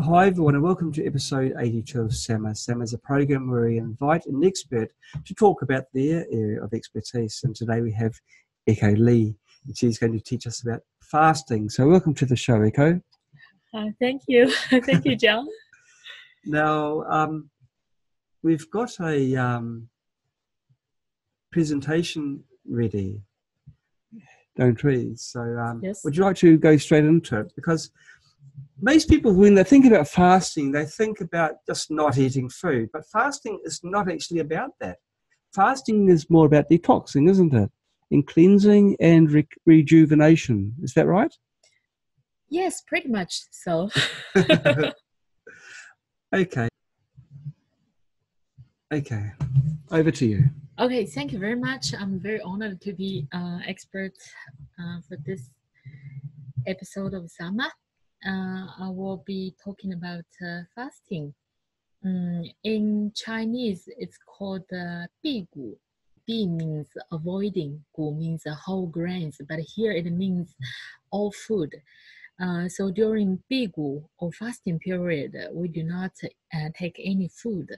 Hi everyone and welcome to episode 82 of SAMA. SAMA is a program where we invite an expert to talk about their area of expertise. And today we have Echo Lee, and she's going to teach us about fasting. So welcome to the show, Echo. Thank you. Thank you, John. Now, we've got a presentation ready, don't we? So Yes. would you like to go straight into it? Because most people, when they think about fasting, they think about just not eating food. But fasting is not actually about that. Fasting is more about detoxing, isn't it? In cleansing and rejuvenation. Is that right? Yes, pretty much so. Okay. Over to you. Okay, thank you very much. I'm very honored to be expert for this episode of SAMA. I will be talking about fasting. In Chinese, it's called Bigu. Bi means avoiding, Gu means whole grains, but here it means all food. So during Bigu or fasting period, we do not take any food.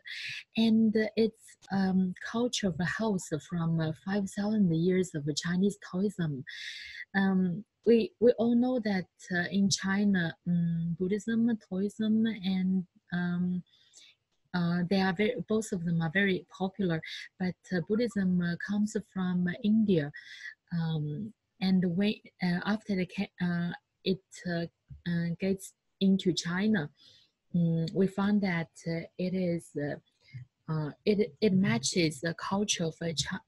And it's culture of health from 5,000 years of Chinese Taoism. We all know that in China, Buddhism, Taoism, and they are both of them are very popular. But Buddhism comes from India, and after it gets into China, we found that it matches the culture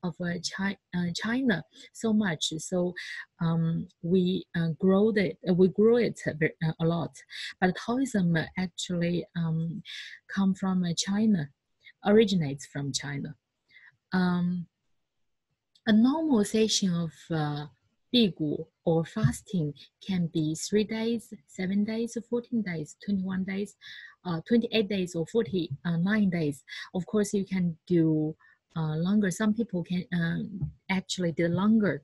of China so much. So we grew it a lot. But Taoism actually come from China, originates from China. A normal session of Bigu or fasting can be 3 days, 7 days, 14 days, 21 days, 28 days, or 49 days. Of course, you can do longer. Some people can actually do longer.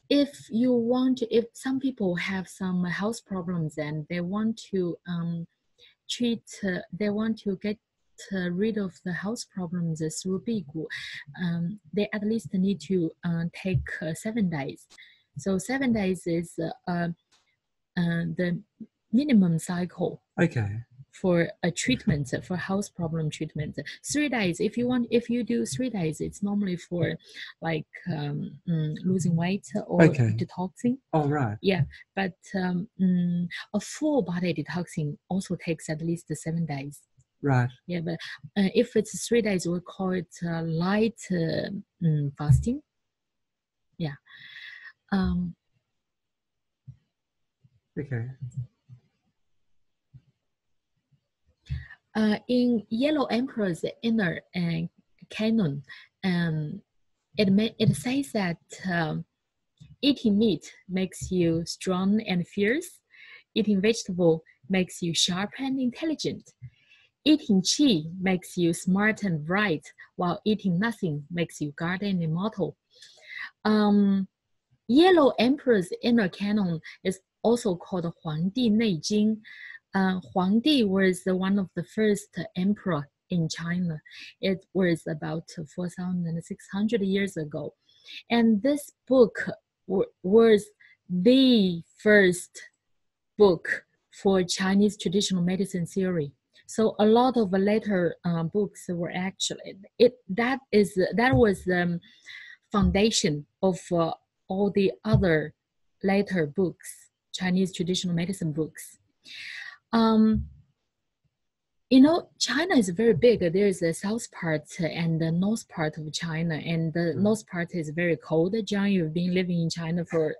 If some people have some health problems and they want to get rid of the health problems through Bigu, they at least need to take 7 days. So 7 days is the minimum cycle. Okay. For a treatment, for health problem treatment. 3 days, if you do 3 days, it's normally for like losing weight or detoxing. Oh, right. Yeah, but a full body detoxing also takes at least 7 days. Right. Yeah, but if it's 3 days, we call it light fasting. Yeah. Okay. In Yellow Emperor's inner canon, it says that eating meat makes you strong and fierce. Eating vegetable makes you sharp and intelligent. Eating qi makes you smart and bright, while eating nothing makes you guarded and immortal. Yellow Emperor's inner canon is also called Huangdi Nanjing. Huangdi was one of the first emperor in China. It was about 4,600 years ago. And this book was the first book for Chinese traditional medicine theory. So a lot of later books were actually that was the foundation of all the other later books, Chinese traditional medicine books. China is very big. There is a south part and the north part of China, and the north part is very cold. John, you've been living in China for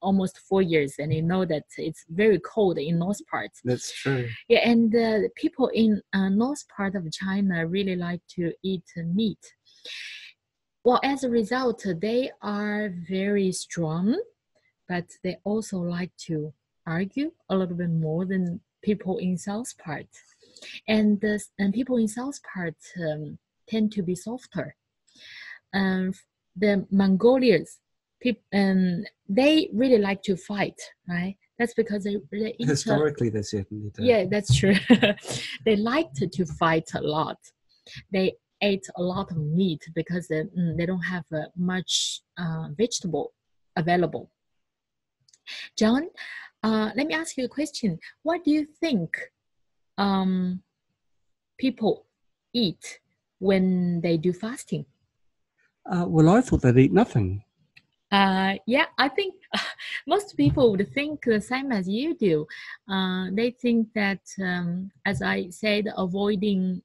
almost 4 years, and you know that it's very cold in north part. That's true. Yeah, and people in north part of China really like to eat meat. Well, as a result, they are very strong, but they also like to argue a little bit more than people in south part. And people in south part tend to be softer. The Mongolians, they really like to fight, right? That's because they eat Historically, they certainly do. yeah, that's true. They liked to fight a lot. They ate a lot of meat because they don't have much vegetable available. John, let me ask you a question. What do you think um, people eat when they do fasting? Well, I thought they'd eat nothing. Yeah, I think most people would think the same as you do. They think that, as I said, avoiding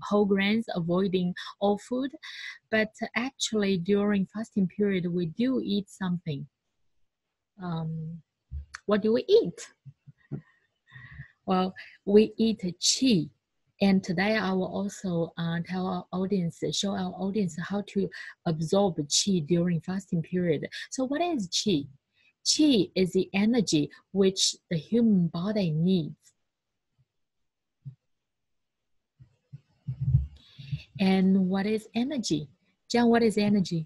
whole grains, avoiding all food. But actually, during fasting period, we do eat something. What do we eat? Well, we eat qi. And today I will also tell our audience, show our audience how to absorb qi during fasting period. So what is qi? Qi is the energy which the human body needs. And what is energy? John, what is energy?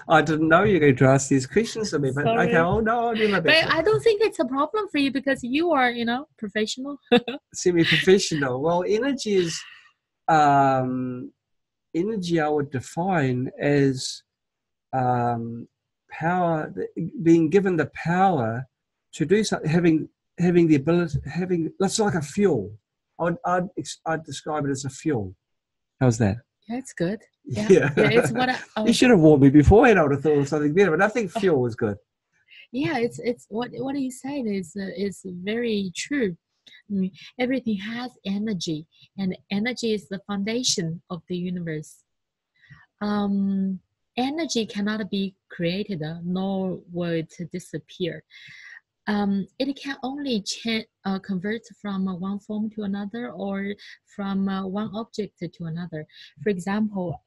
I didn't know you were going to ask these questions of me, but Sorry. okay, I'll do my best. But I don't think it's a problem for you because you are, professional. Semi-professional. Well, energy is energy. I would define as power, being given the power to do something, having the ability, that's like a fuel. I'd describe it as a fuel. How's that? Yeah, it's good. Yeah, Yeah, it's what you should have warned me beforehand. I would have thought of something better, but I think fuel is good. Yeah, it's what you said is very true. Everything has energy, and energy is the foundation of the universe. Energy cannot be created, nor will it disappear. It can only convert from one form to another, or from one object to another. For example,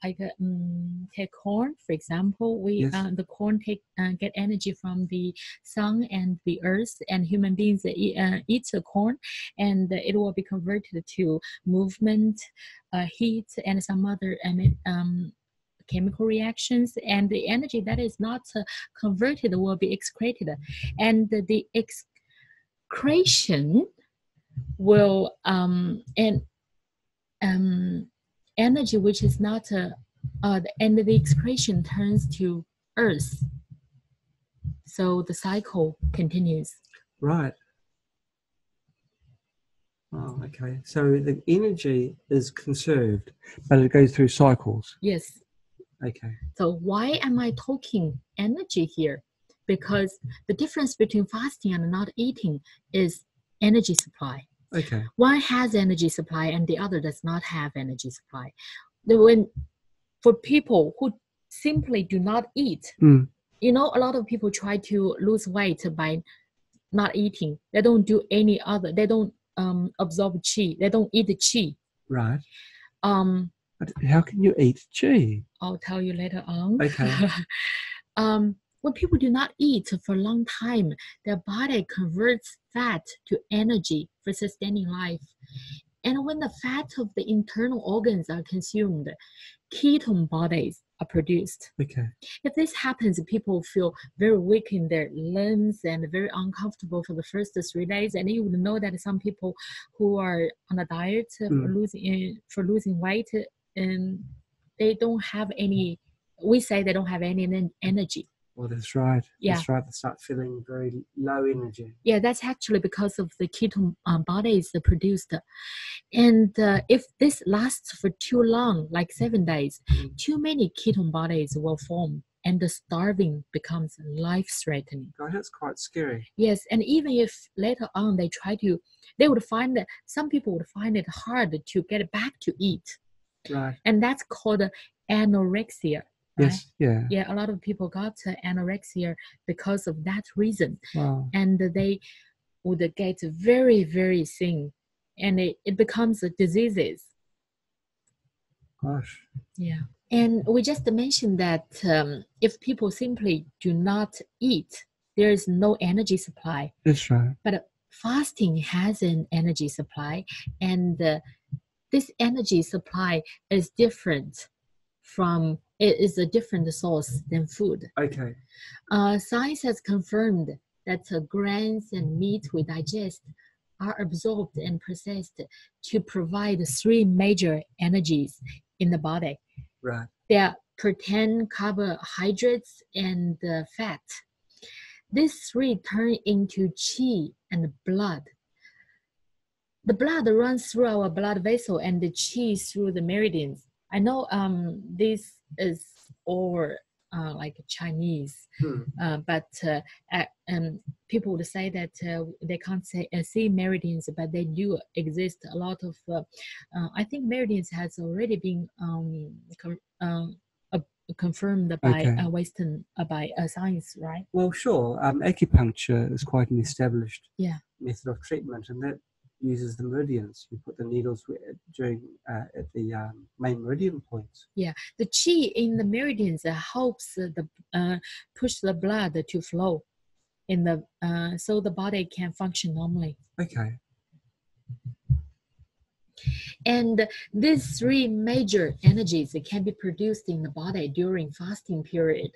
take corn. For example, the corn get energy from the sun and the earth, and human beings eat the corn, and it will be converted to movement, heat, and some other chemical reactions, and the energy that is not converted will be excreted, and the excretion will energy which is not and the excretion turns to earth, so the cycle continues. Right. Oh, okay. So the energy is conserved, but it goes through cycles. Yes. Okay. So why am I talking energy here? Because the difference between fasting and not eating is energy supply. Okay. One has energy supply and the other does not have energy supply. For people who simply do not eat, a lot of people try to lose weight by not eating. They don't do any other. They don't absorb qi. They don't eat the qi. Right. But how can you eat qi? I'll tell you later on. Okay. When people do not eat for a long time, their body converts fat to energy for sustaining life. And when the fat of the internal organs are consumed, ketone bodies are produced. Okay. If this happens, people feel very weak in their limbs and very uncomfortable for the first 3 days. And you would know that some people who are on a diet for losing weight, and they don't have any. We say they don't have any energy. Well, that's right. Yeah. That's right. They start feeling very low energy. Yeah, that's actually because of the ketone bodies produced. And if this lasts for too long, like 7 days, too many ketone bodies will form, and the starving becomes life-threatening. Oh, that's quite scary. Yes, and even if later on some people would find it hard to get back to eat. Right. And that's called anorexia. Right? Yes, yeah. Yeah, a lot of people got anorexia because of that reason. Wow. And they would get very, very thin, and it becomes diseases. Gosh. Yeah. And we just mentioned that if people simply do not eat, there is no energy supply. That's right. But fasting has an energy supply, and this energy supply is different from, it is a different source than food. Okay. Science has confirmed that grains and meat we digest are absorbed and processed to provide three major energies in the body. Right. They are protein, carbohydrates, and fat. These three turn into qi and blood. The blood runs through our blood vessel and the qi through the meridians. I know this is all like Chinese, but people would say that they can't see meridians, but they do exist. A lot of, I think meridians has already been confirmed by Western, by science, right? Well, sure. Acupuncture is quite an established method of treatment, and that uses the meridians. You put the needles during at the main meridian points. Yeah, the qi in the meridians helps push the blood to flow in the so the body can function normally. Okay. And these three major energies can be produced in the body during fasting period.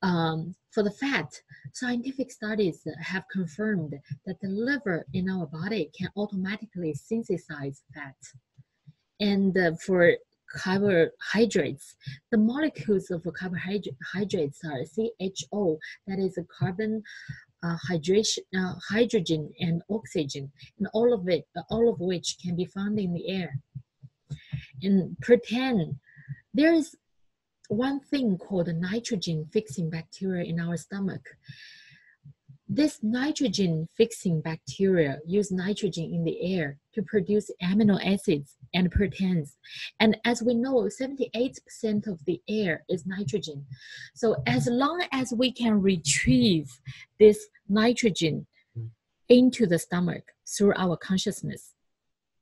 For the fat, scientific studies have confirmed that the liver in our body can automatically synthesize fat. And for carbohydrates, the molecules of carbohydrates are CHO, that is a carbon, hydrogen, and oxygen, and all of which can be found in the air. In protein, there is one thing called nitrogen fixing bacteria in our stomach. This nitrogen fixing bacteria use nitrogen in the air to produce amino acids and proteins. And as we know, 78% of the air is nitrogen. So as long as we can retrieve this nitrogen into the stomach through our consciousness,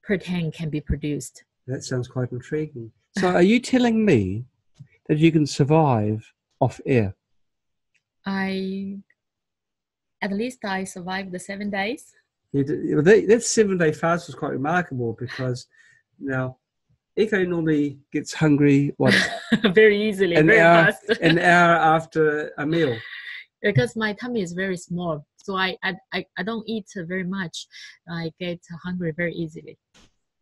protein can be produced. That sounds quite intriguing. So are you telling me that you can survive off air? At least I survived the 7 days. That 7-day fast was quite remarkable because now Eco normally gets hungry very easily, fast. an hour after a meal. Because my tummy is very small, so I don't eat very much. I get hungry very easily.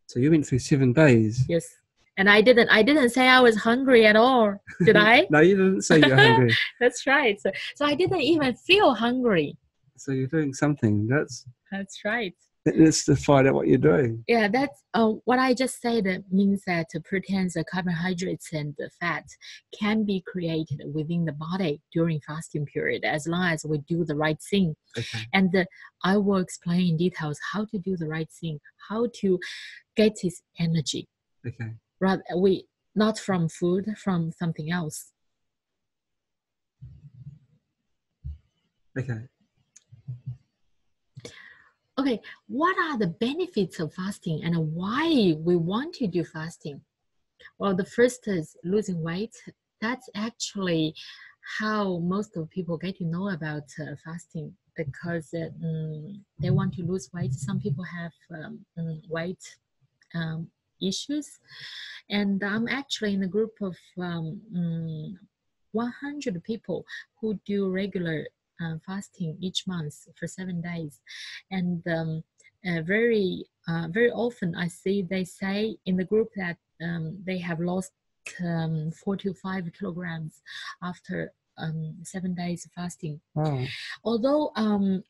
So you went through 7 days. Yes. And I didn't say I was hungry at all, did I? No, you didn't say you're hungry. That's right. So I didn't even feel hungry. So you're doing something. That's right. Let's to find out what you're doing. Yeah, that's what I just said means that proteins, carbohydrates, and fat can be created within the body during fasting period as long as we do the right thing. Okay. And I will explain in details how to do the right thing, how to get this energy. Okay. Rather, not from food, from something else. Okay. Okay, what are the benefits of fasting and why we want to do fasting? Well, the first is losing weight. That's actually how most of people get to know about fasting because they want to lose weight. Some people have weight issues. And I'm actually in a group of 100 people who do regular fasting each month for 7 days. And very often I see they say in the group that they have lost 4 to 5 kilograms after 7 days fasting. Wow. Although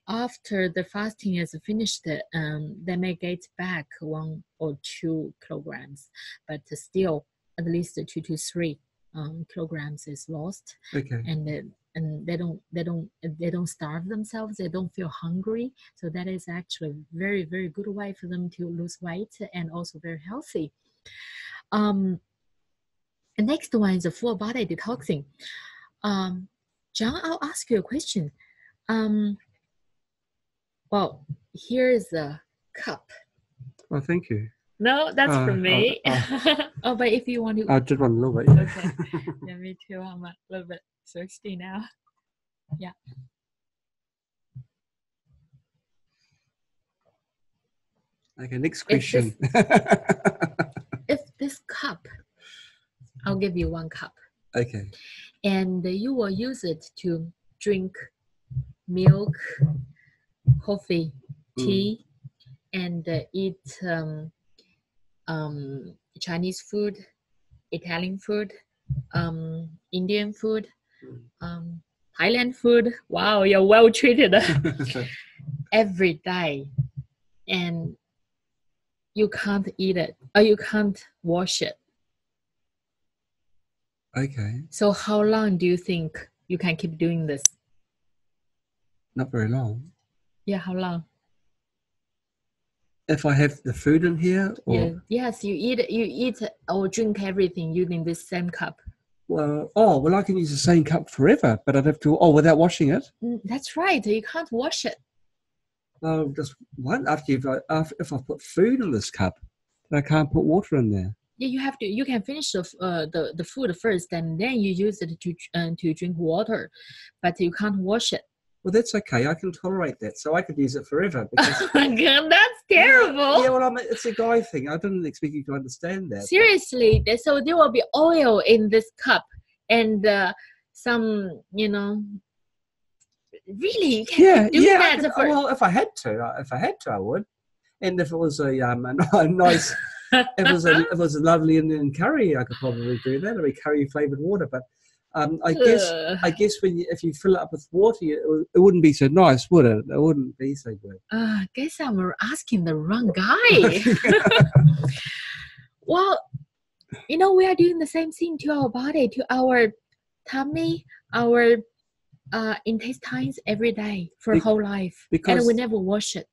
after the fasting is finished, they may get back 1 or 2 kilograms, but still at least 2 to 3 kilograms is lost. Okay. And they don't starve themselves. They don't feel hungry. So that is actually a very, very good way for them to lose weight and also very healthy. The next one is a full body detoxing. John, I'll ask you a question. Well, here's a cup. Well, thank you. No, that's from me. Oh, but if you want to... I did one a little bit. Okay. Yeah, me too. I'm a little bit thirsty now. Yeah. Okay, next question. If this cup I'll give you 1 cup. Okay. And you will use it to drink milk, coffee, tea, and eat Chinese food, Italian food, Indian food, Thailand food. Wow, you're well treated every day. And you can't eat it or you can't wash it. Okay. So how long do you think you can keep doing this? Not very long. Yeah, how long? If I have the food in here, or Yeah. Yes, you eat or drink everything using this same cup. well, I can use the same cup forever, but I'd have to without washing it. That's right. You can't wash it. Well, just one if I put food in this cup, then I can't put water in there. Yeah, you have to. You can finish the food first, and then you use it to drink water, but you can't wash it. Well, that's okay. I can tolerate that, so I could use it forever. Because, that's terrible. Yeah, well, it's a guy thing. I didn't expect you to understand that. Seriously, so there will be oil in this cup, and some, really, you can't do that. Well, if I had to, I would. And if it was a nice, if it was a lovely Indian curry, I could probably do that. Or a curry flavored water, but. I guess if you fill it up with water, it wouldn't be so nice, would it? It wouldn't be so good. I guess I'm asking the wrong guy. Well, we are doing the same thing to our body, to our tummy, our intestines every day for whole life, and we never wash it.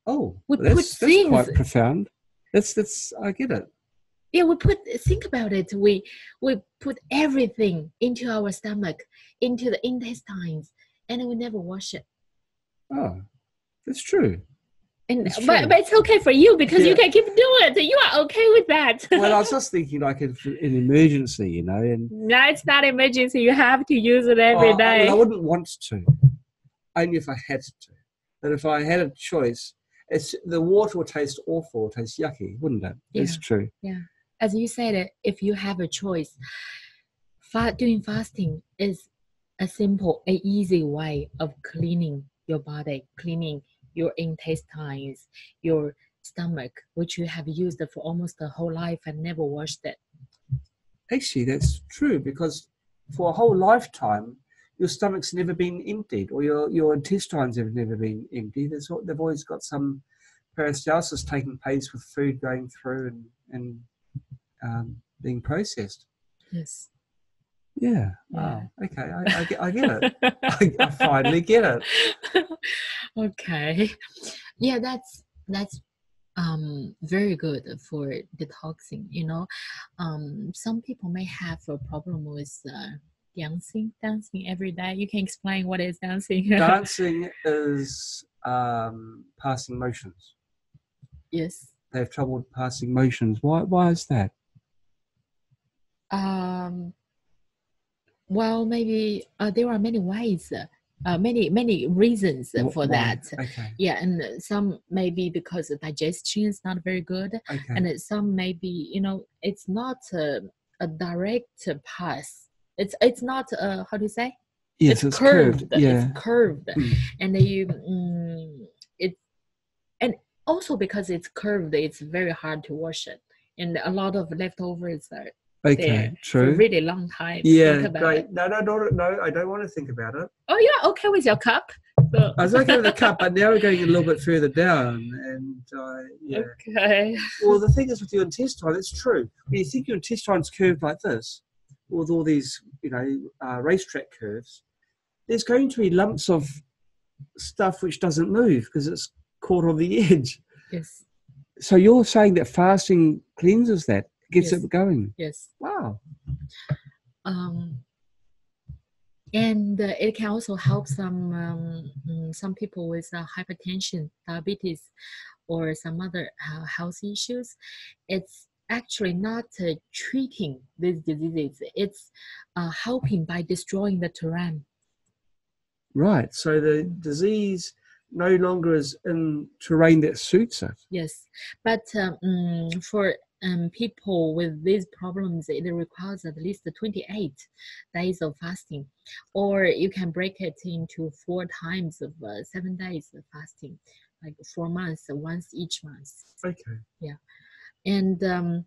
Oh, that's quite profound. That's I get it. Yeah, think about it. We put everything into our stomach, into the intestines, and we never wash it. Oh, that's true. But it's okay for you because you can keep doing it. You are okay with that. Well, I was just thinking like in an emergency, and no, it's not emergency. You have to use it every day. I wouldn't want to, only if I had to. But if I had a choice, the water would taste awful, taste yucky, wouldn't it? Yeah. It's true. Yeah. As you said, if you have a choice, doing fasting is a simple, easy way of cleaning your body, cleaning your intestines, your stomach, which you have used for almost the whole life and never washed it. Actually, that's true, because for a whole lifetime, your stomach's never been emptied, or your intestines have never been emptied. They've always got some peristalsis taking place with food going through and being processed. Yes. Yeah. Wow. Okay. I get it. I finally get it. Okay. Yeah, that's very good for detoxing. Some people may have a problem with dancing every day. You can explain what is dancing. Dancing is passing motions. Yes. They have trouble passing motions. Why is that? Well, maybe there are many ways, many reasons for that. Okay. Yeah, and some maybe because the digestion is not very good, and some maybe it's not a direct pass. It's not how do you say? Yes, it's curved. Yeah. It's curved, and and also because it's curved, it's very hard to wash it, and a lot of leftovers are. Okay, true. For a really long time. Yeah, great. No, I don't want to think about it. Oh, you're okay with your cup? I was okay with the cup, but now we're going a little bit further down, and yeah. Okay. Well, the thing is with your intestine, it's true. When you think your intestine's curved like this, with all these, racetrack curves, there's going to be lumps of stuff which doesn't move because it's caught on the edge. Yes. So you're saying that fasting cleanses that? Gets it going. Yes. Wow. And it can also help some people with hypertension, diabetes, or some other health issues. It's actually not treating these diseases. It's helping by destroying the terrain. Right. So the disease no longer is in terrain that suits it. Yes, but for people with these problems, it requires at least 28 days of fasting, or you can break it into 4 times of 7 days of fasting, like 4 months, once each month. Okay. Yeah. And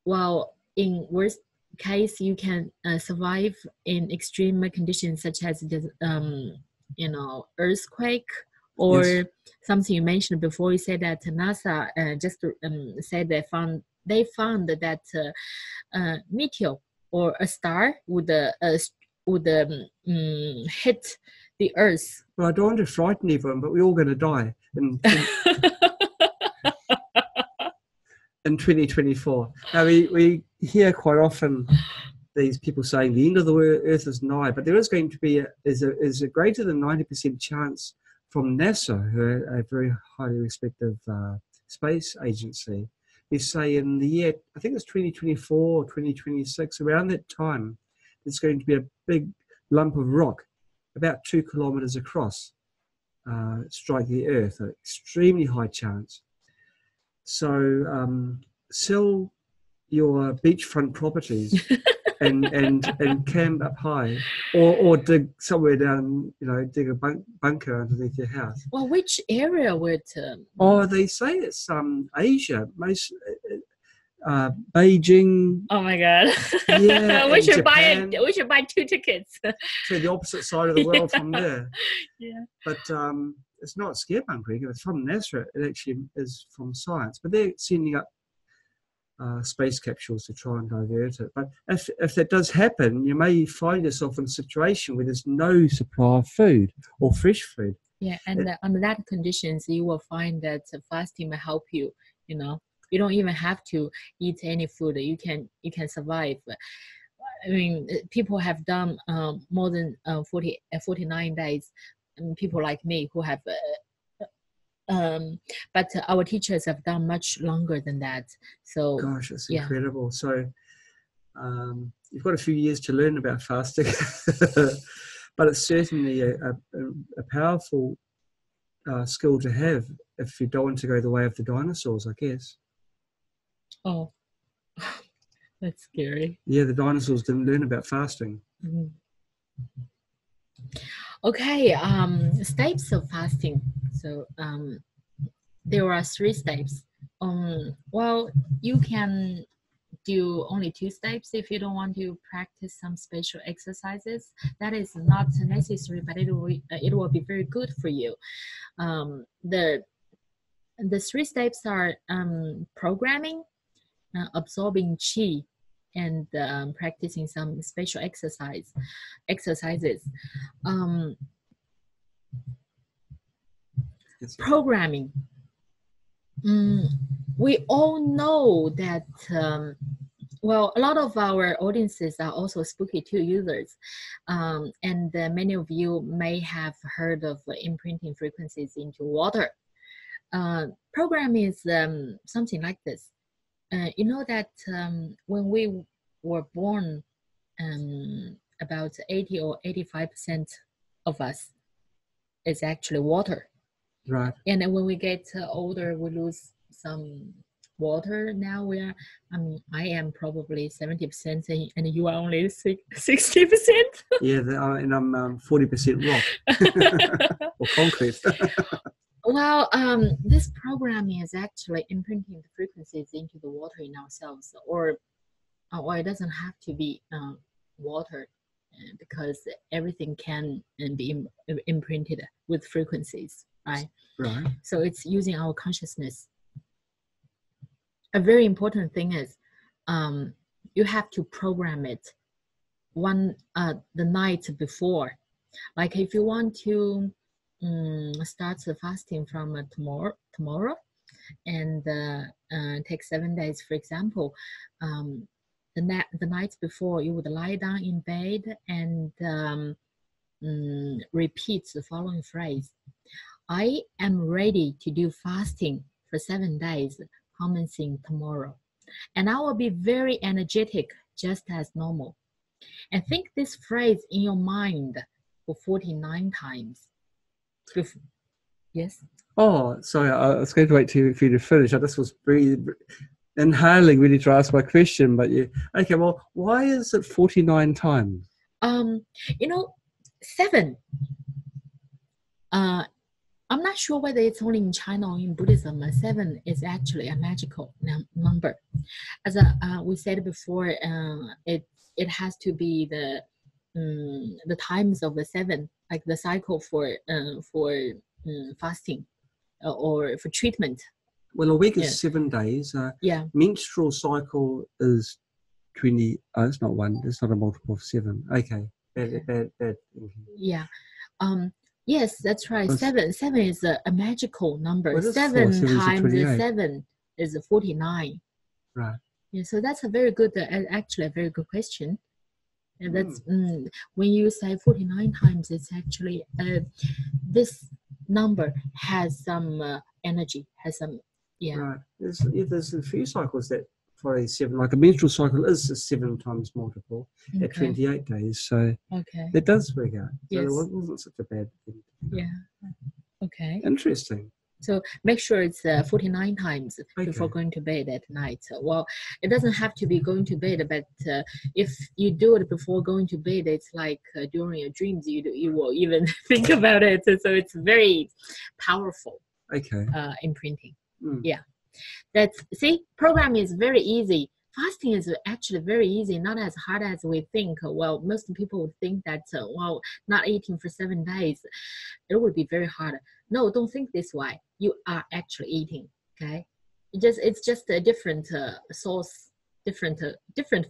well, in worst case, you can survive in extreme conditions such as the earthquake, or Yes. something you mentioned before. You said that NASA just said they found that meteor or a star would hit the Earth. Well, I don't want to frighten everyone, but we're all going to die in 2024. Now, we hear quite often these people saying the end of the Earth is nigh, but there is going to be a greater than 90% chance from NASA, who are a very highly respected space agency. They say in the year, I think it's 2024 or 2026, around that time, there's going to be a big lump of rock about 2 kilometers across strike the Earth, an extremely high chance. So sell your beachfront properties and camp up high, or dig somewhere down, dig a bunker underneath your house. Well, which area would? Oh, they say it's Asia, most Beijing. Oh my God! Yeah, we should Japan, buy. We should buy 2 tickets to the opposite side of the world from there. Yeah. But it's not scarebunkering. It's from NASA. It actually is from science. But they're sending up space capsules to try and divert it. But if that does happen, you may find yourself in a situation where there's no supply of food or fresh food. Yeah, and under that conditions, you will find that fasting will help you. You don't even have to eat any food. You can survive. I mean, people have done more than 49 days. People like me who have. But our teachers have done much longer than that. So gosh, it's incredible. So you've got a few years to learn about fasting, but it's certainly a powerful skill to have if you don't want to go the way of the dinosaurs, I guess. Oh, that's scary. Yeah, the dinosaurs didn't learn about fasting. Mm-hmm. Okay, steps of fasting. So there are 3 steps. Well, you can do only 2 steps if you don't want to practice some special exercises. That is not necessary, but it will be very good for you. The 3 steps are programming, absorbing qi, and practicing some special exercises. Programming. We all know that, well, a lot of our audiences are also Spooky 2 users, and many of you may have heard of imprinting frequencies into water. Programming is something like this. You know that when we were born, about 80 or 85% of us is actually water. Right. And then when we get older, we lose some water. Now I am probably 70%, and you are only 60%. Yeah, and I'm 40% rock or concrete. Well, this programming is actually imprinting the frequencies into the water in ourselves, or it doesn't have to be water, because everything can be imprinted with frequencies, right? Right. So it's using our consciousness. A very important thing is you have to program it the night before. Like if you want to start the fasting from tomorrow and take 7 days, for example, the night before, you would lie down in bed and repeat the following phrase: I am ready to do fasting for 7 days, commencing tomorrow, and I will be very energetic, just as normal. And think this phrase in your mind for 49 times. Yes? Oh, sorry, I was going to wait for you to finish. I just was breathing. inhaling really to ask my question, but you okay. Well, why is it 49 times? You know, 7. I'm not sure whether it's only in China or in Buddhism. 7 is actually a magical number. As we said before, it has to be the times of the 7, like the cycle for fasting or for treatment. Well, a week is 7 days. Yeah. Menstrual cycle is 20. Oh, it's not 1. It's not a multiple of 7. Okay. Bad. Yeah. Yes, that's right. 7 is a magical number. 7 times 7 is 49. Right. Yeah. So that's a very good, actually a very good question. And that's when you say 49 times, it's actually this number has some energy, has some Right. There's a few cycles that for a 7, like a menstrual cycle is a 7 times multiple at 28 days. So that does work out. So it wasn't such a bad thing. Yeah. Okay. Interesting. So make sure it's 49 times before going to bed at night. Well, it doesn't have to be going to bed, but if you do it before going to bed, it's like during your dreams, you will even think about it. So it's very powerful. Imprinting. Yeah. Program is very easy. Fasting is actually very easy, not as hard as we think. Well, most people would think that, not eating for 7 days, it would be very hard. No, don't think this way. You are actually eating, okay? It's just a different source, different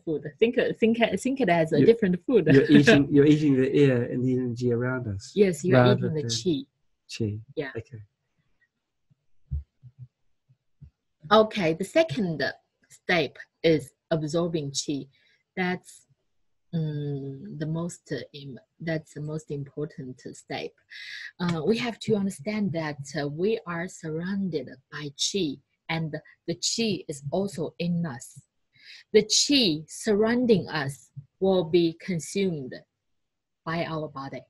food. Think it as a different food. You're eating the air and the energy around us. Yes, you're eating the qi. Qi. Yeah. Okay. Okay, the second step is absorbing qi. That's the most important step. We have to understand that we are surrounded by qi, and the qi is also in us. The qi surrounding us will be consumed by our body.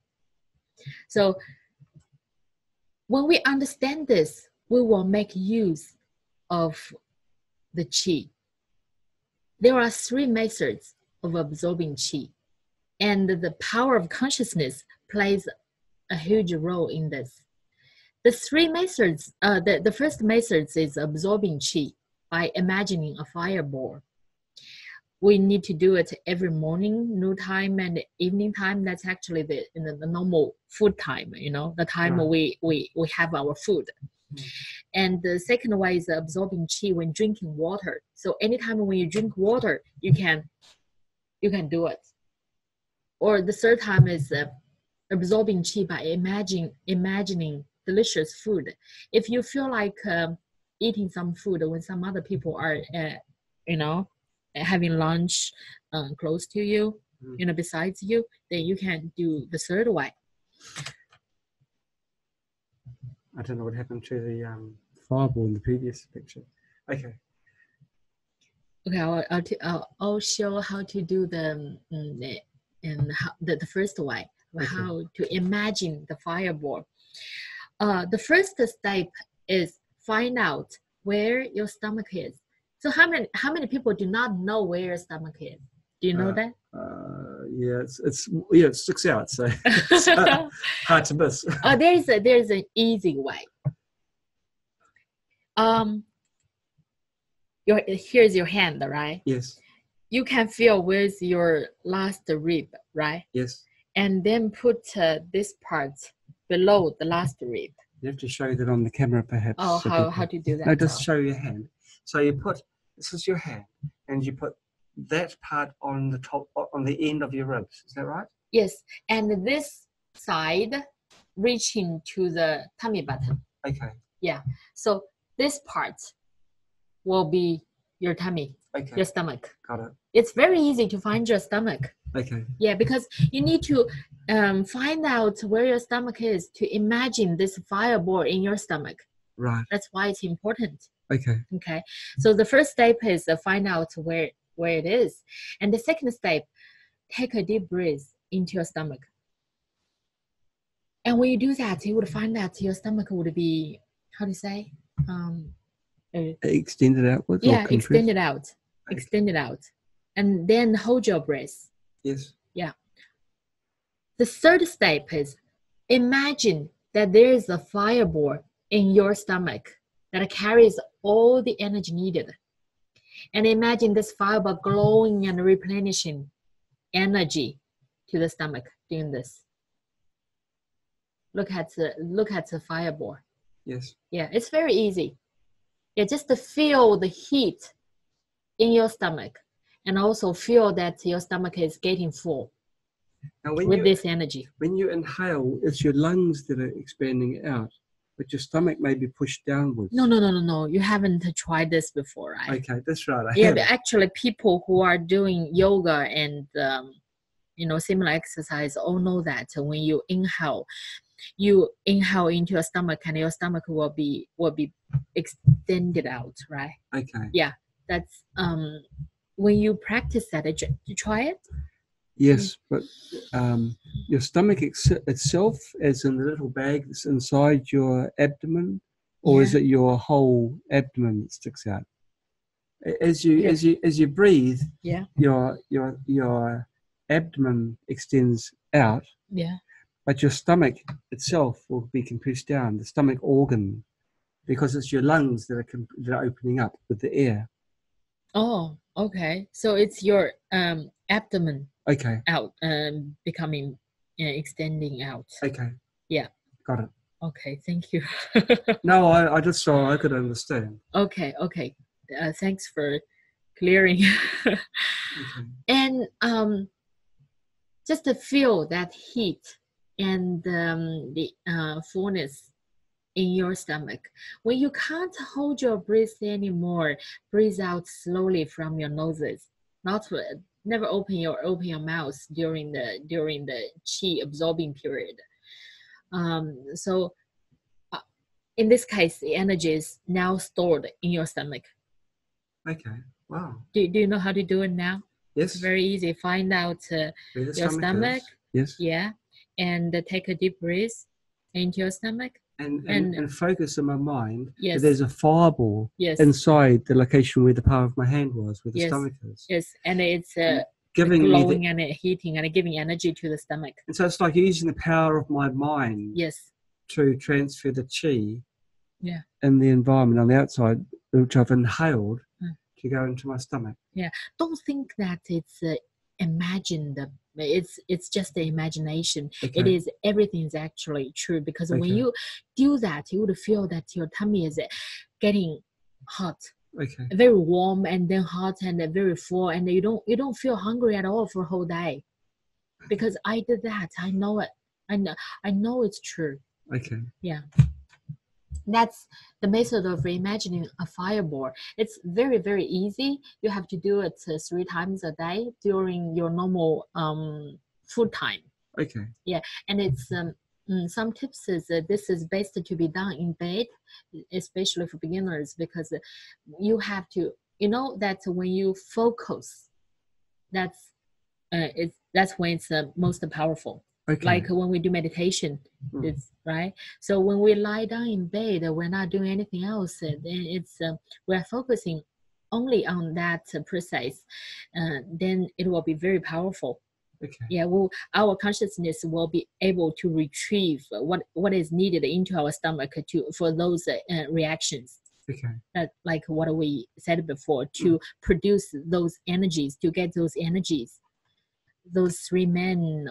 So when we understand this, we will make use of the qi. There are 3 methods of absorbing qi, and the power of consciousness plays a huge role in this. The 3 methods, the first method is absorbing qi by imagining a fireball. We need to do it every morning, noon time, and evening time. That's actually the normal food time, the time we have our food. And the second way is absorbing qi when drinking water. So anytime when you drink water, you can do it. Or the third time is absorbing qi by imagining delicious food. If you feel like eating some food when some other people are, having lunch close to you, besides you, then you can do the third way. I don't know what happened to the fireball in the previous picture. Okay. Okay, I'll show how to do the first way, how to imagine the fireball. The first step is find out where your stomach is. So how many people do not know where your stomach is? Do you know that? It sticks out, so it's hard to miss. There's an easy way. Here's your hand, right? Yes. You can feel where's your last rib, right? Yes. And then put this part below the last rib. You have to show that on the camera, perhaps. Oh, how to do that? No, just show your hand. So you put, this is your hand, and you put that part on the top, on the end of your ribs. Is that right? Yes, and this side reaching to the tummy button. Okay. Yeah, so this part will be your tummy, your stomach. Got it. It's very easy to find your stomach. Okay. Yeah, because you need to find out where your stomach is to imagine this fireball in your stomach. Right. That's why it's important. Okay. Okay. So the first step is find out where it is. And the second step, take a deep breath into your stomach. And when you do that, you would find that your stomach would be, how to say, Extend it outwards or Yeah, compress? extend it out. Okay. Extend it out. And then hold your breath. Yes. Yeah. The third step is imagine that there is a fireball in your stomach that carries all the energy needed. And imagine this fireball glowing and replenishing energy to the stomach doing this. Look at the fireball. Yes. Yeah, it's very easy. Yeah, just to feel the heat in your stomach and also feel that your stomach is getting full Now, with this energy. when you inhale, it's your lungs that are expanding out, but your stomach may be pushed downwards. No. You haven't tried this before, right? Okay, that's right. Yeah, but actually, people who are doing yoga and similar exercise all know that when you inhale into your stomach, and your stomach will be extended out, right? Okay. Yeah, that's when you practice that. Did you try it? Yes, but your stomach itself, as in the little bag that's inside your abdomen, or is it your whole abdomen that sticks out? As you breathe, your abdomen extends out. Yeah. But your stomach itself will be compressed down, the stomach organ, because it's your lungs that are opening up with the air. Oh, okay. So it's your abdomen out, becoming extending out. Okay. Yeah. Got it. Okay, thank you. No, I just saw I could understand. Okay. Thanks for clearing. Okay. And just to feel that heat and the fullness in your stomach. When you can't hold your breath anymore, breathe out slowly from your noses. Never open your mouth during the qi absorbing period. So in this case, the energy is now stored in your stomach. Okay. Wow. Do you know how to do it now? Yes. It's very easy. Find out your stomach. Yes. Yeah. And take a deep breath into your stomach. And focus in my mind that there's a fireball inside the location where the palm of my hand was, where the stomach is. Yes, and it's giving glowing and heating and giving energy to the stomach. And so it's like using the power of my mind to transfer the qi in the environment on the outside, which I've inhaled, to go into my stomach. Yeah, don't think that it's imagined. It's just the imagination. It is, everything is actually true, because when you do that, you would feel that your tummy is getting hot, very warm, and then hot and very full, and you don't feel hungry at all for a whole day. Because I did that. I know it. I know it's true. Yeah. That's the method of reimagining a fireball. It's very, very easy. You have to do it 3 times a day during your normal food time. Yeah, and it's some tips is this is best to be done in bed, especially for beginners, because you have to, that when you focus, that's when it's most powerful. Like when we do meditation, it's right. So when we lie down in bed, we're not doing anything else. Then it's we're focusing only on that precise. Then it will be very powerful. Yeah, our consciousness will be able to retrieve what is needed into our stomach for those reactions. That, like what we said before, to produce those energies, to get those energies, those 3 main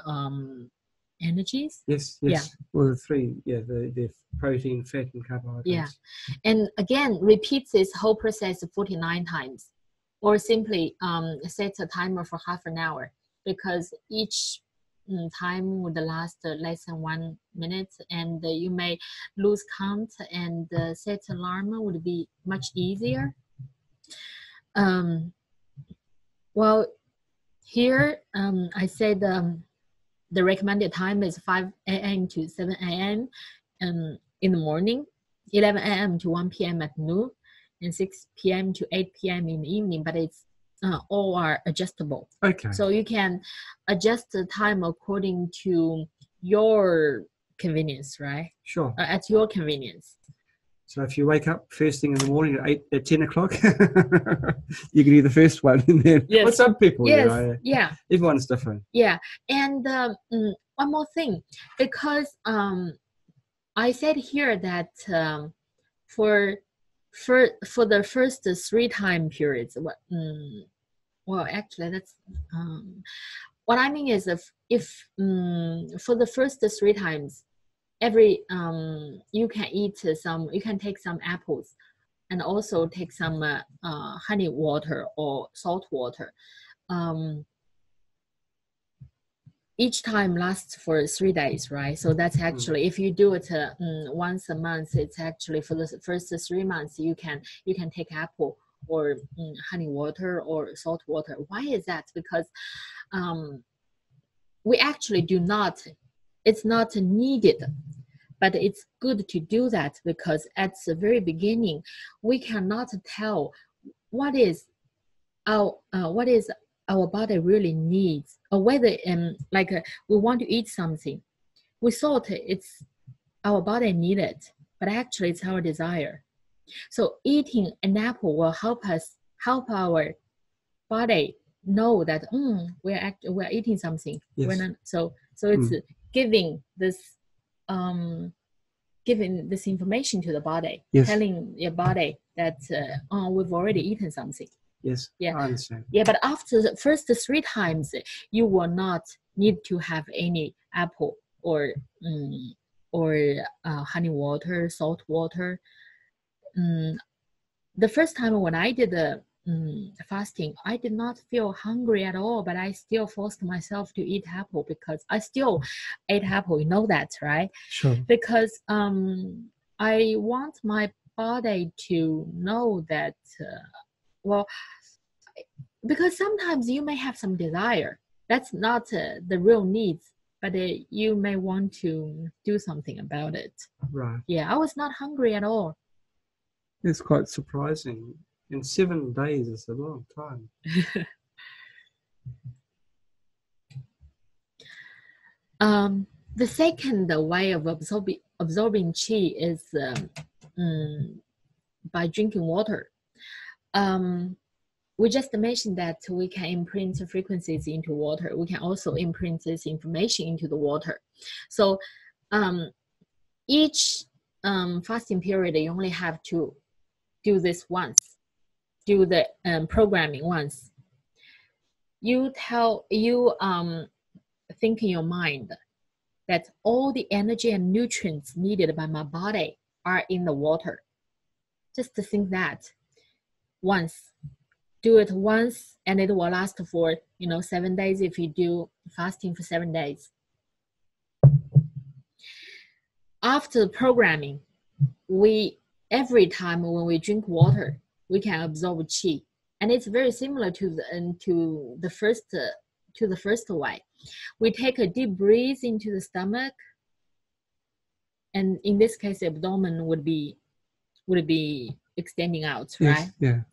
energies. Yes. Yeah. Well, the 3, the protein, fat, and carbohydrates. Yeah, and again, repeat this whole process 49 times, or simply set a timer for half an hour, because each time would last less than 1 minute, and you may lose count, and set alarm would be much easier. Well, here I said the recommended time is 5 a.m. to 7 a.m. In the morning, 11 a.m. to 1 p.m. at noon, and 6 p.m. to 8 p.m. in the evening, but it's all are adjustable. So you can adjust the time according to your convenience, right? Sure. At your convenience. So if you wake up first thing in the morning at 10 o'clock, you can do the first one. And then, Yes. well, some people, Yes. Yeah. Everyone's different. Yeah. And one more thing, because I said here that for the first 3 time periods, well, actually, that's what I mean is if for the first 3 times, every you can take some apples, and also take some honey water or salt water. Each time lasts for 3 days, right? So that's actually, if you do it once a month, it's actually for the first 3 months, you can take apple or honey water or salt water. Why is that? Because we actually do not, it's not needed, but it's good to do that, because at the very beginning, we cannot tell what is our body really needs, or whether we want to eat something. We thought it's our body need it, but actually it's our desire. So eating an apple will help our body know that we're eating something. Yes. We're not, so it's giving this information to the body, yes. telling your body that we've already eaten something. Yes, yeah. I understand. Yeah, but after the first 3 times, you will not need to have any apple or honey water, salt water. The first time when I did the fasting, I did not feel hungry at all, but I still forced myself to eat apple, because I still ate apple. You know that, right? Sure. Because I want my body to know that, because sometimes you may have some desire. That's not the real needs, but you may want to do something about it. Right. Yeah, I was not hungry at all. It's quite surprising. And 7 days is a long time. The second way of absorbing qi is by drinking water. We just mentioned that we can imprint frequencies into water. We can also imprint this information into the water. So each fasting period, you only have to do this once, do the programming once. You think in your mind that all the energy and nutrients needed by my body are in the water. Just to think that once. Do it once, and it will last for 7 days if you do fasting for 7 days. After programming, every time when we drink water, we can absorb qi, and it's very similar to the first way. We take a deep breath into the stomach, and in this case, the abdomen would be extending out, right? Yes, yeah.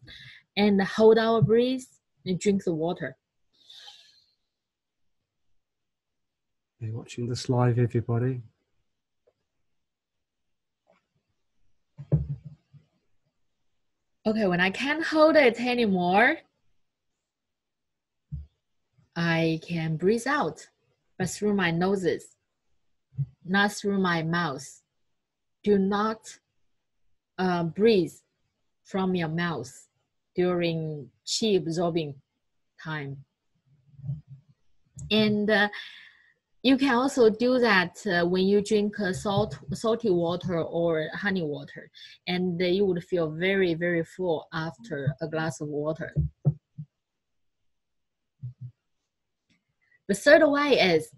And hold our breath and drink the water. You're watching this live, everybody. Okay, when I can't hold it anymore, I can breathe out, but through my noses, not through my mouth. Do not breathe from your mouth during qi absorbing time. And you can also do that when you drink salty water or honey water, and you would feel very, very full after a glass of water. The third way is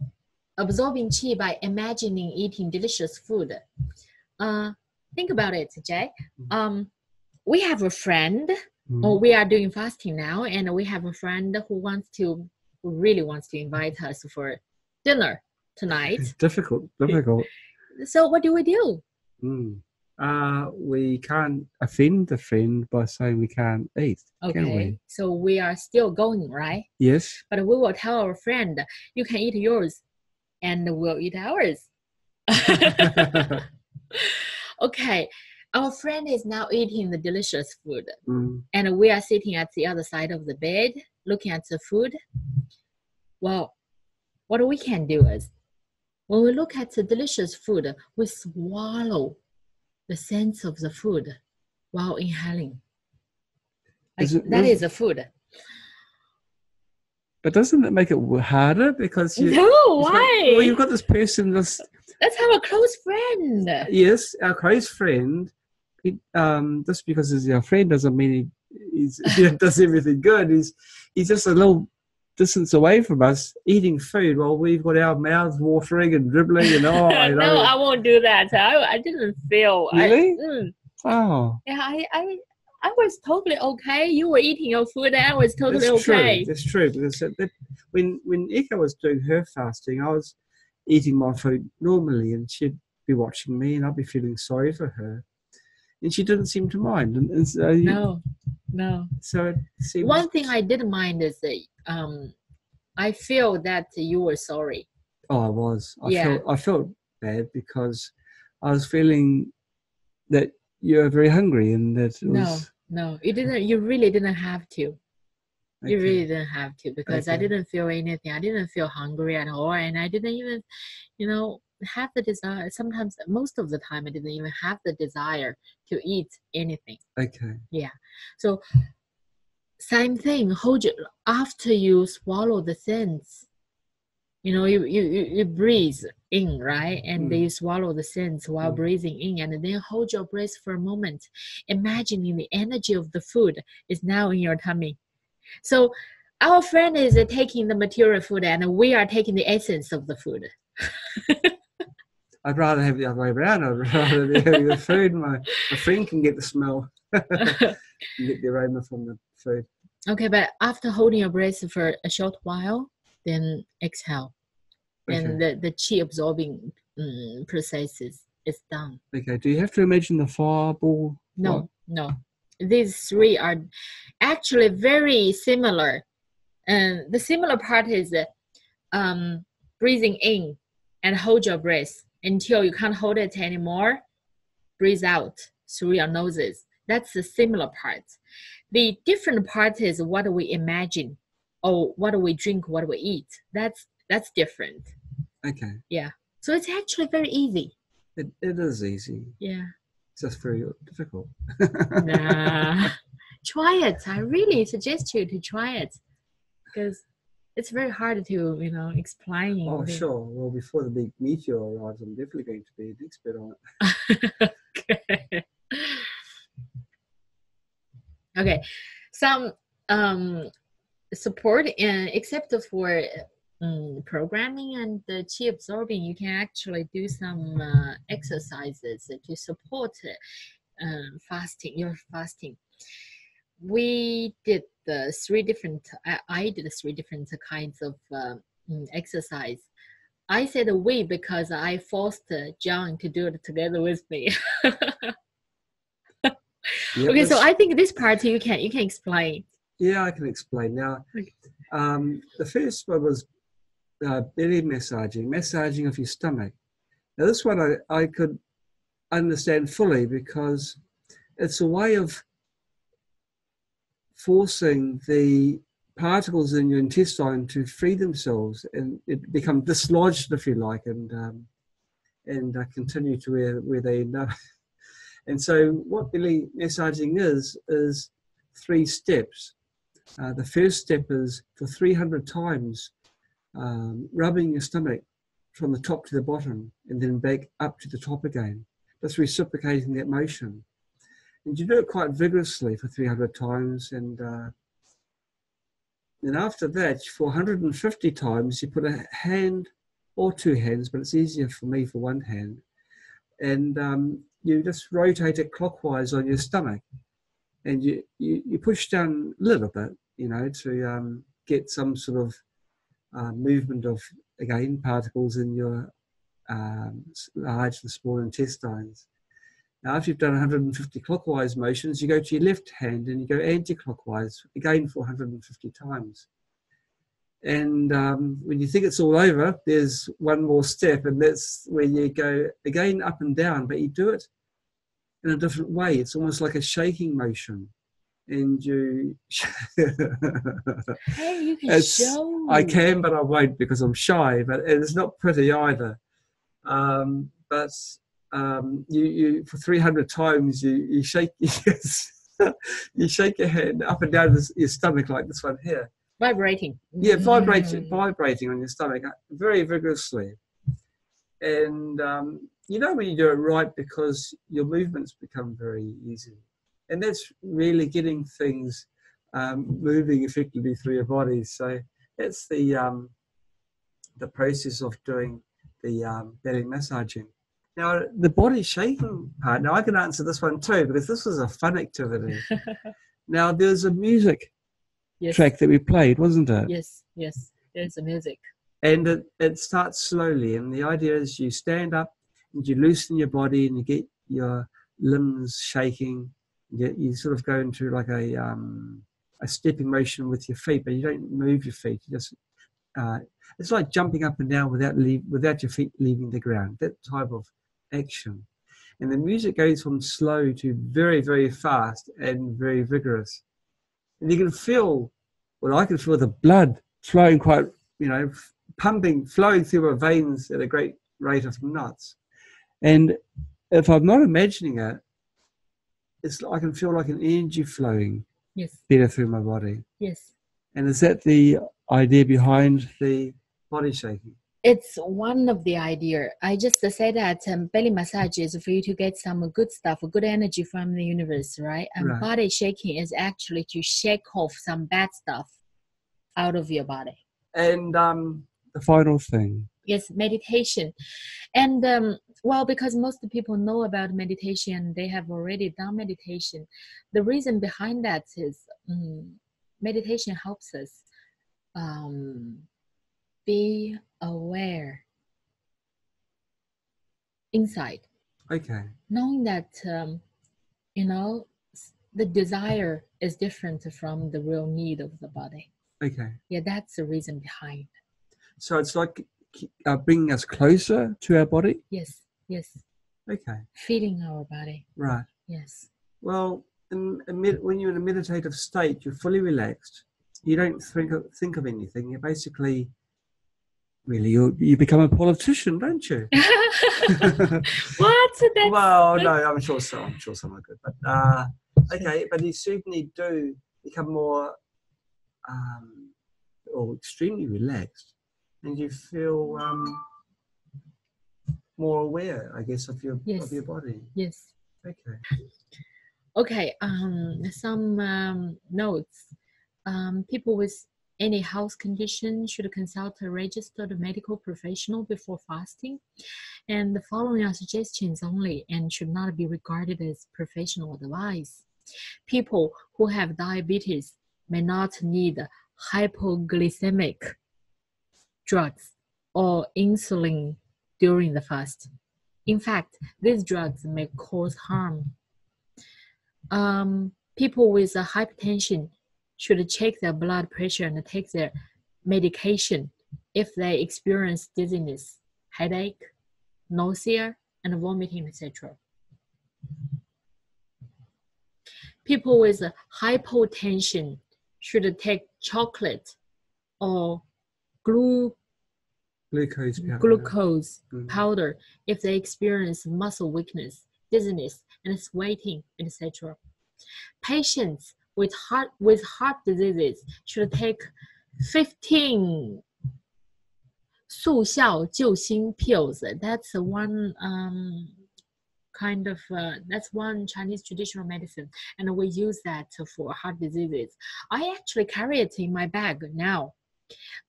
absorbing qi by imagining eating delicious food. Think about it, Jay. We have a friend, or we are doing fasting now, and we have a friend who really wants to invite us for dinner tonight. It's difficult. So what do we do? We can't offend the friend by saying we can't eat, can we? So we are still going, right? Yes. But we will tell our friend, you can eat yours, and we'll eat ours. Okay. Our friend is now eating the delicious food, Mm. and we are sitting at the other side of the bed looking at the food. Well, what we can do is, when we look at the delicious food, we swallow the sense of the food while inhaling. Like that is a food. But doesn't it make it harder because Why? You've got this person. Let's have a close friend. Yes, our close friend. Just because he's our friend doesn't mean he does everything good. He's just a little distance away from us, eating food while we've got our mouths watering and dribbling and No, I won't do that. I didn't feel. Really? Oh. Yeah, I was totally okay. You were eating your food, and I was totally okay. That's true. Because when Eka was doing her fasting, I was eating my food normally, and she'd be watching me, and I'd be feeling sorry for her, and she didn't seem to mind. And so no. So it seems... One thing I didn't mind is that I feel that you were sorry. Oh, I was. I felt bad because I was feeling that you're very hungry, and that it was... No, you didn't. You really didn't have to. Okay. You really didn't have to, because Okay. I didn't feel anything. I didn't feel hungry at all, and I didn't even, have the desire. Sometimes, most of the time, I didn't even have the desire to eat anything. Okay. Yeah. So, same thing. After you swallow the sense. You breathe in, right? And then you swallow the sense while breathing in, and then hold your breath for a moment, imagining the energy of the food is now in your tummy. So our friend is taking the material food, and we are taking the essence of the food. I'd rather have the other way around. I'd rather be having the food. My friend can get the smell, and get the aroma from the food. Okay, but after holding your breath for a short while, then exhale. And the chi absorbing processes is done. Okay. Do you have to imagine the fireball? No. These three are actually very similar. And the similar part is breathing in and hold your breath until you can't hold it anymore. Breathe out through your noses. That's the similar part. The different part is what we imagine, or what we drink, what we eat. That's different. Okay. Yeah. So it's actually very easy. It is easy. Yeah. It's just very difficult. Nah. Try it. I really suggest you to try it, because it's very hard to, explain. Oh, sure. Well, before the big meteor arrives, I'm definitely going to be an expert on it. Okay. Okay. Some support, except for programming and the chi absorbing, you can actually do some exercises to support your fasting. We did I did 3 different kinds of exercise. I said we because I forced John to do it together with me. Okay, so I think this part you can explain. Yeah, I can explain now. The first one was belly massaging of your stomach. Now this one I could understand fully, because it's a way of forcing the particles in your intestine to free themselves, and it become dislodged, if you like, and continue to where they end up. And so what belly massaging is 3 steps. The first step is for 300 times rubbing your stomach from the top to the bottom, and then back up to the top again, just reciprocating that motion. And you do it quite vigorously for 300 times, and then after that, for 150 times, you put a hand or 2 hands, but it's easier for me for 1 hand, and you just rotate it clockwise on your stomach, and you push down a little bit, to get some sort of movement of, again, particles in your large and small intestines. Now, after you've done 150 clockwise motions, you go to your left hand and you go anti-clockwise, again for 150 times. And when you think it's all over, there's one more step, and that's where you go again up and down, but you do it in a different way. It's almost like a shaking motion. And you, Hey, you can show. I can, but I won't because I'm shy. But it's not pretty either. But you for 300 times you shake you shake your hand up and down your stomach like this one here. Vibrating. Yeah, vibrating on your stomach very vigorously. And you know when you do it right because your movements become very easy. And that's really getting things moving effectively through your body. So that's the process of doing the belly massaging. Now, the body shaking part, now I can answer this one too, because this was a fun activity. Now, there's a music track that we played, wasn't it? Yes, there's a music. And it starts slowly. And the idea is you stand up and you loosen your body and you get your limbs shaking. You sort of go into like a stepping motion with your feet, but you don't move your feet. You just it's like jumping up and down without your feet leaving the ground. That type of action, and the music goes from slow to very, very fast and very vigorous. And you can feel, well, I can feel the blood flowing quite, flowing through my veins at a great rate of knots. And if I'm not imagining it, I can feel like an energy flowing better through my body. Yes. And is that the idea behind the body shaking? It's one of the idea. I just say that belly massage is for you to get some good stuff, good energy from the universe, right? And body shaking is actually to shake off some bad stuff out of your body. And the final thing. Yes, meditation. And because most people know about meditation, they have already done meditation. The reason behind that is meditation helps us be aware inside. Okay. Knowing that, the desire is different from the real need of the body. Okay. Yeah, that's the reason behind. So it's like bringing us closer to our body? Yes. Okay. Feeding our body. Right. Yes. Well, when you're in a meditative state, you're fully relaxed. You don't think of anything. You basically, really, you become a politician, don't you? What? Well, no, I'm sure some are good, but okay. But you certainly do become more, or extremely relaxed, and you feel more aware, I guess, of your body. Yes. Okay. Okay. Some notes. People with any health condition should consult a registered medical professional before fasting. And the following are suggestions only and should not be regarded as professional advice. People who have diabetes may not need hypoglycemic drugs or insulin during the fast. In fact, these drugs may cause harm. People with hypertension should check their blood pressure and take their medication if they experience dizziness, headache, nausea, and vomiting, etc. People with hypotension should take chocolate or glucose powder if they experience muscle weakness, dizziness, and sweating, etc. Patients with heart diseases should take 15 速效救心 pills. That's one that's one Chinese traditional medicine, and we use that for heart diseases. I actually carry it in my bag now.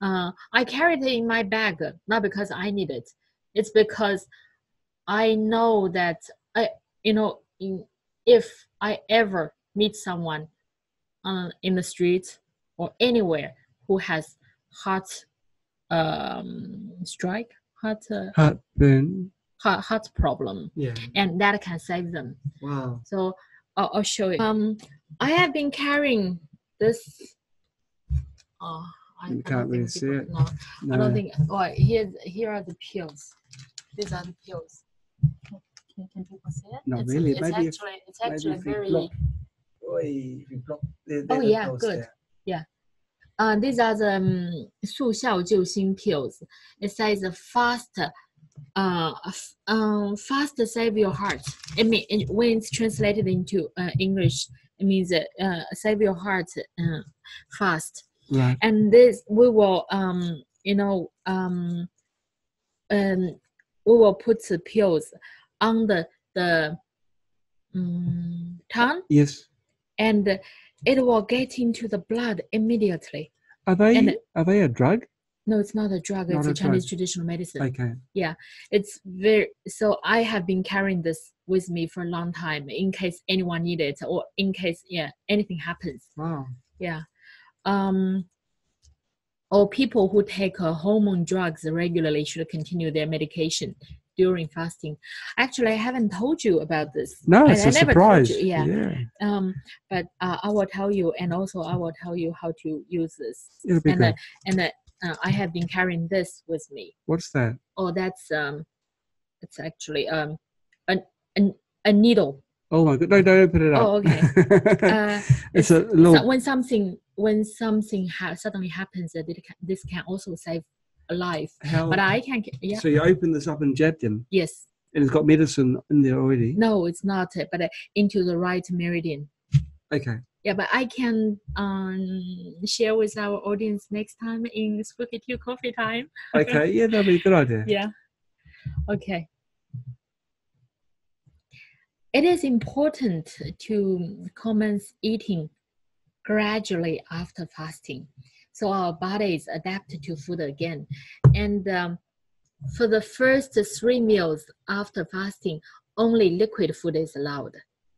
I carry it in my bag not because I need it. It's because I know that if I ever meet someone in the street or anywhere who has heart problem, and that can save them. Wow. So I'll show you. I have been carrying this. You can't really see it. No, I don't think. Oh, here are the pills. These are the pills. Can people see it? Not It's, really. it's Maybe actually if we very. block. If we block the Oh yeah, pills good. there. Yeah. These are the 速效救心 pills. It says fast, fast save your heart. When it's translated into English, it means save your heart fast. Right. And this we will we will put the pills on the tongue. Yes. And it will get into the blood immediately. Are they a drug? No, it's not a drug. Not It's a a Chinese drug. traditional medicine. Okay. Yeah, it's very. So I have been carrying this with me for a long time in case anyone needs it or in case anything happens. Wow. Yeah. Or people who take hormone drugs regularly should continue their medication during fasting. Actually, I haven't told you about this. No, it's I a never surprise. told you. Yeah. Yeah. But I will tell you, and also I will tell you how to use this. It'll be good. I have been carrying this with me. What's that? Oh, that's it's actually a needle. Oh my god! No, don't open it up. Oh, okay. It's a little. When something suddenly happens, this can also save a life. How? But I can. Yeah. So you open this up and jab them. Yes. And it's got medicine in there already. No, it's not. But into the right meridian. Okay. Yeah, but I can share with our audience next time in Spooky Tea Coffee time. Okay. Yeah, that'll be a good idea. Yeah. Okay. It is important to commence eating gradually after fasting, so our bodies adapt to food again. And for the first 3 meals after fasting, only liquid food is allowed.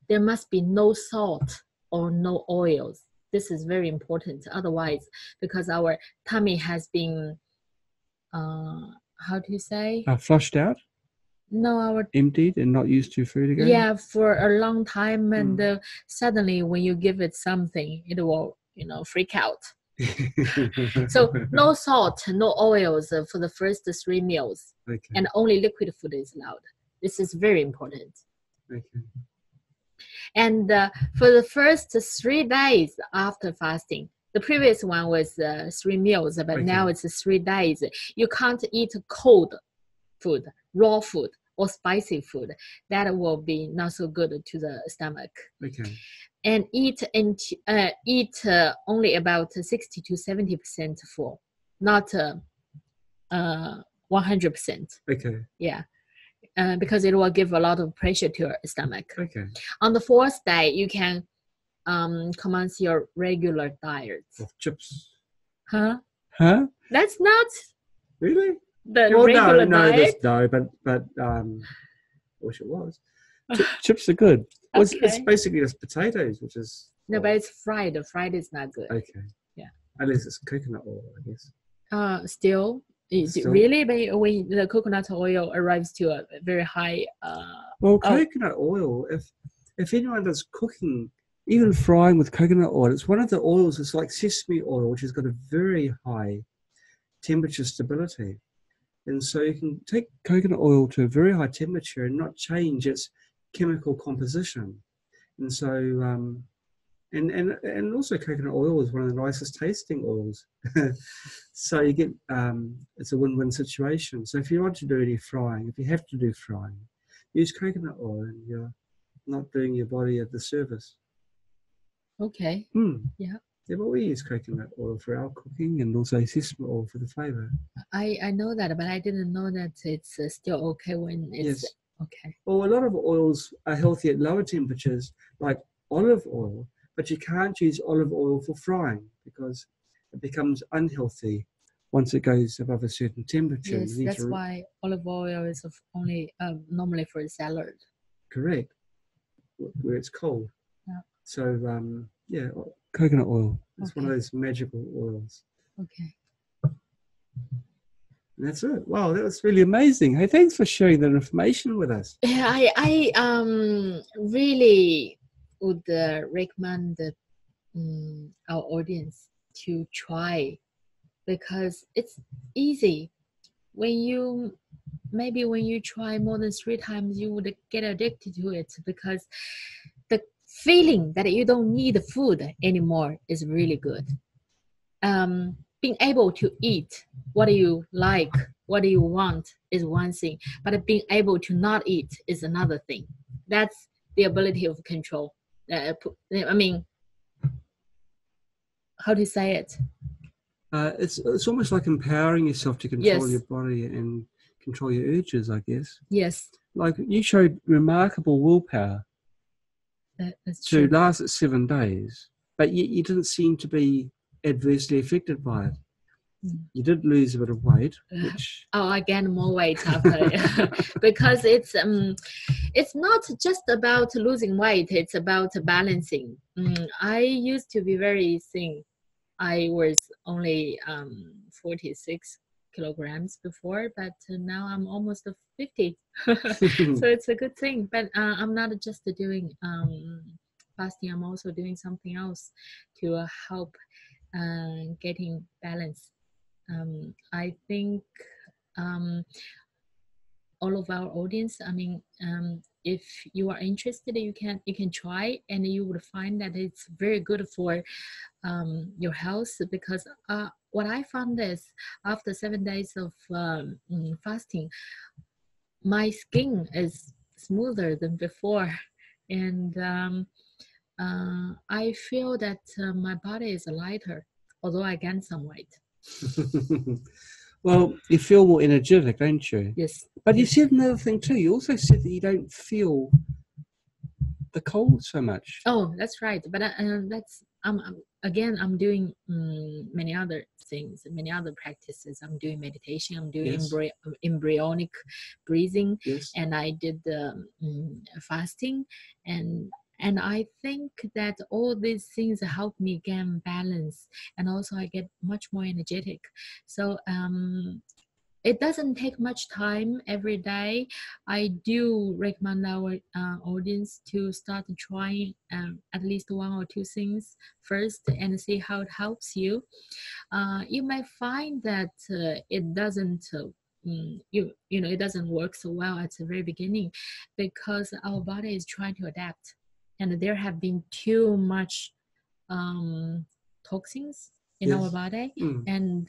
There must be no salt or no oils. This is very important. Otherwise, because our tummy has been, how do you say? Flushed out? No, emptied and not used to food again? Yeah, for a long time. And suddenly when you give it something, it will, freak out. So no salt, no oils for the first 3 meals. Okay. And only liquid food is allowed. This is very important. Okay. And for the first 3 days after fasting, the previous one was 3 meals, but now it's 3 days. You can't eat cold food, raw food, or spicy food. That will be not so good to the stomach. Okay. And eat only about 60 to 70% full, not 100%. Okay. Yeah. Because it will give a lot of pressure to your stomach. Okay. On the 4th day, you can commence your regular diet. Of chips. Huh? That's not really the regular diet. No, but I wish it was. Chips are good. Well, it's basically just potatoes, which is no, but it's fried. Fried is not good. Okay. Yeah. Unless it's coconut oil, I guess. Still. Really, when the coconut oil arrives to a very high. Coconut oil. If anyone does cooking, even frying with coconut oil, it's one of the oils. It's like sesame oil, which has got a very high temperature stability, and so you can take coconut oil to a very high temperature and not change its chemical composition. And so, and also coconut oil is one of the nicest tasting oils. So you get, it's a win-win situation. So if you want to do any frying, if you have to do frying, use coconut oil and you're not doing your body a disservice. Okay. Yeah. Yeah, but we use coconut oil for our cooking and also sesame oil for the flavor. I know that, but I didn't know that it's still okay when it's... Yes. Okay. Well, a lot of oils are healthy at lower temperatures, like olive oil, but you can't use olive oil for frying because it becomes unhealthy once it goes above a certain temperature. Yes, that's why olive oil is only normally for salad. Correct, where it's cold. Yeah. So, coconut oil. It's one of those magical oils. Okay. And that's it. Wow, that was really amazing. Hey, thanks for sharing that information with us. Yeah, I really would recommend our audience to try because it's easy. When you maybe when you try more than 3 times, you would get addicted to it, because the feeling that you don't need food anymore is really good. Being able to eat what you like, what you want is one thing, but being able to not eat is another thing. That's the ability of control. I mean, how to say it? It's almost like empowering yourself to control Yes. your body and control your urges, I guess. Yes, Like you showed remarkable willpower that's to true. last 7 days, but yet you didn't seem to be adversely affected by it. You did lose a bit of weight, which I gained more weight after because it's not just about losing weight, it's about balancing. I used to be very thin. I was only 46 kilograms before, but now I'm almost 50. So it's a good thing. But I'm not just doing fasting, I'm also doing something else to help getting balance. I think all of our audience, I mean, if you are interested, you can try, and you would find that it's very good for your health, because what I found is after 7 days of fasting, my skin is smoother than before, and I feel that my body is lighter, although I gained some weight. well, you feel more energetic, don't you? Yes. But you said another thing too. You also said that you don't feel the cold so much. Oh, that's right. But that's again, I'm doing many other things, many other practices. I'm doing meditation. I'm doing Yes. embryonic breathing, Yes. and I did the fasting, and I think that all these things help me gain balance, and also I get much more energetic. So it doesn't take much time every day. I do recommend our audience to start trying at least 1 or 2 things first and see how it helps you. You may find that it doesn't it doesn't work so well at the very beginning, because our body is trying to adapt, and there have been too much toxins in our body, and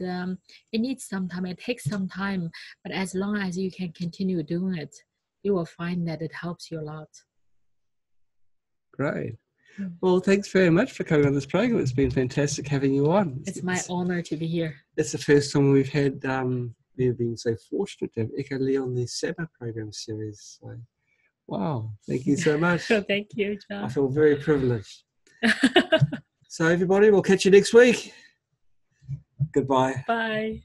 it needs some time, it takes some time, but as long as you can continue doing it, you will find that it helps you a lot. Great. Well, thanks very much for coming on this program. It's been fantastic having you on. It's my honor to be here. It's the first time we've had we've been so fortunate to have Eka Lee on the summer program series. So wow, thank you so much. Thank you, John. I feel very privileged. So everybody, we'll catch you next week. Goodbye. Bye.